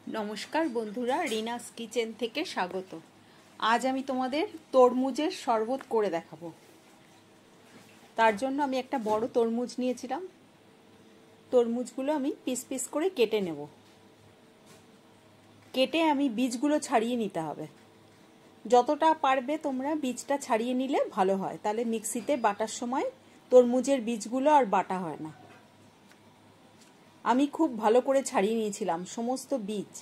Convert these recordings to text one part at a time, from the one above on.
नमस्कार बंधुरा रीनास किचेन थेके स्वागत। आज आमी तोमादेर तरमुजेर शरबत करे देखाबो। तार जोन्नो आमी एकटा बड़ो तरमुज नियेछिलाम। तरमुजगुलो आमी पिस पिस करे केटे नेब। केटे आमी बीजगुलो छाड़िये निते हबे। যতটা পারবে তোমরা বীজটা ছাড়িয়ে নিলে ভালো হয়, তাহলে মিক্সিতে বাটার সময় তরমুজের বীজগুলো আর বাটা হয় না। আমি খুব ভালো করে ছাড়িয়ে নিয়েছিলাম সমস্ত বীজ।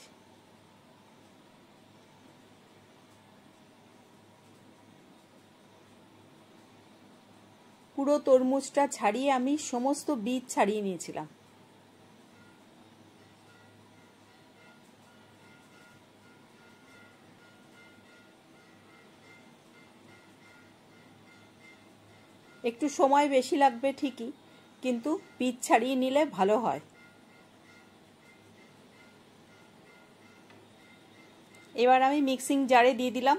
পুরো তরমুজটা ছাড়িয়ে আমি সমস্ত বীজ ছাড়িয়ে নিয়েছিলাম। একটু সময় বেশি লাগবে ঠিকই, কিন্তু বীজ ছাড়িয়ে নিলে ভালো হয়। এবার আমি মিক্সিং জারে দিয়ে দিলাম।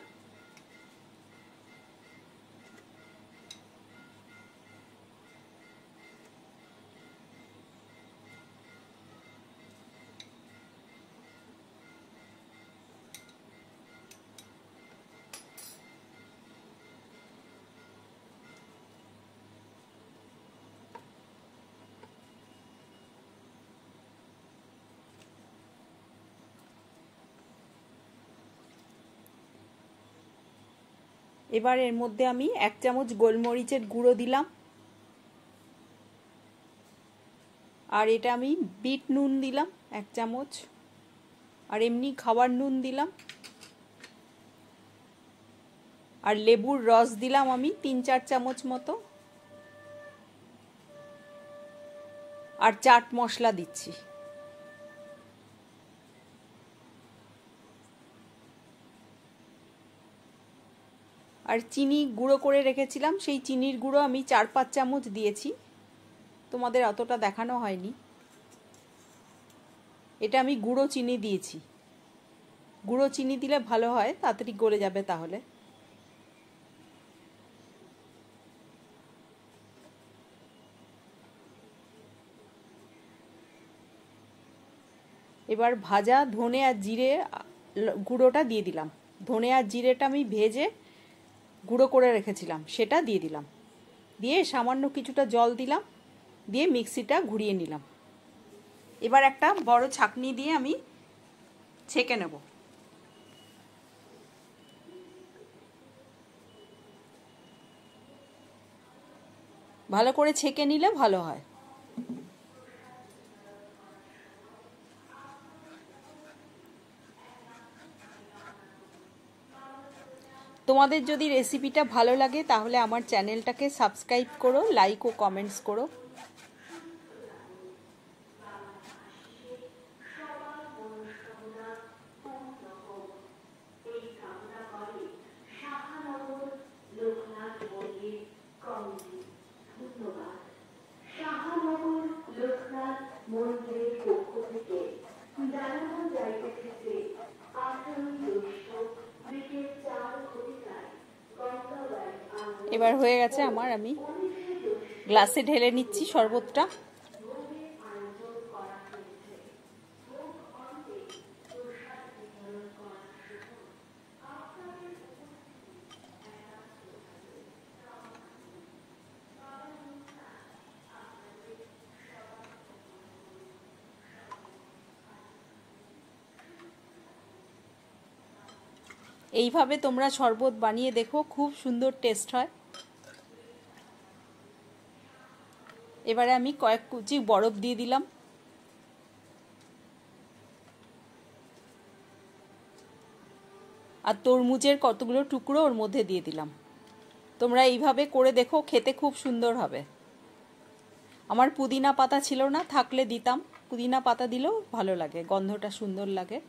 এবার এর মধ্যে আমি 1 চামচ গোলমরিচের গুঁড়ো দিলাম, আর এটা আমি বিট নুন দিলাম 1 চামচ, আর এমনি খাবার নুন দিলাম, আর লেবুর রস দিলাম আমি 3-4 চামচ মতো, আর চাট মশলা দিচ্ছি। আর চিনি গুঁড়ো করে রেখেছিলাম, সেই চিনির গুঁড়ো আমি 4-5 চামচ দিয়েছি, তোমাদের অতটা দেখানো হয়নি। এটা আমি গুঁড়ো চিনি দিয়েছি। গুঁড়ো চিনি দিলে ভালো হয়, তাড়াতাড়ি গলে যাবে তাহলে। এবার ভাজা ধনে আর জিরে গুঁড়োটা দিয়ে দিলাম। ধনে আর জিরেটা আমি ভেজে গুঁড়ো করে রেখেছিলাম, সেটা দিয়ে দিলাম। দিয়ে সামান্য কিছুটা জল দিলাম, দিয়ে মিক্সিটা ঘুরিয়ে নিলাম। এবার একটা বড় ছাঁকনি দিয়ে আমি ছেঁকে নেব। ভালো করে ছেঁকে নিলে ভালো হয়। তোমাদের যদি রেসিপিটা ভালো লাগে তাহলে আমার চ্যানেলটাকে সাবস্ক্রাইব করো, লাইক ও কমেন্টস করো। এবার হয়ে গেছে আমার, আমি গ্লাসে ঢেলে নিচ্ছি শরবতটা। এইভাবে তোমরা শরবত বানিয়ে দেখো, খুব সুন্দর টেস্ট হয়। এবারে আমি কয়েক কুচি বরফ দিয়ে দিলাম। আর তরমুজের কতগুলো টুকরো ওর মধ্যে দিয়ে দিলাম। তোমরা এইভাবে করে দেখো, খেতে খুব সুন্দর হবে। আমার পুদিনা পাতা ছিল না, থাকলে দিতাম। পুদিনা পাতা দিলেও ভালো লাগে, গন্ধটা সুন্দর লাগে।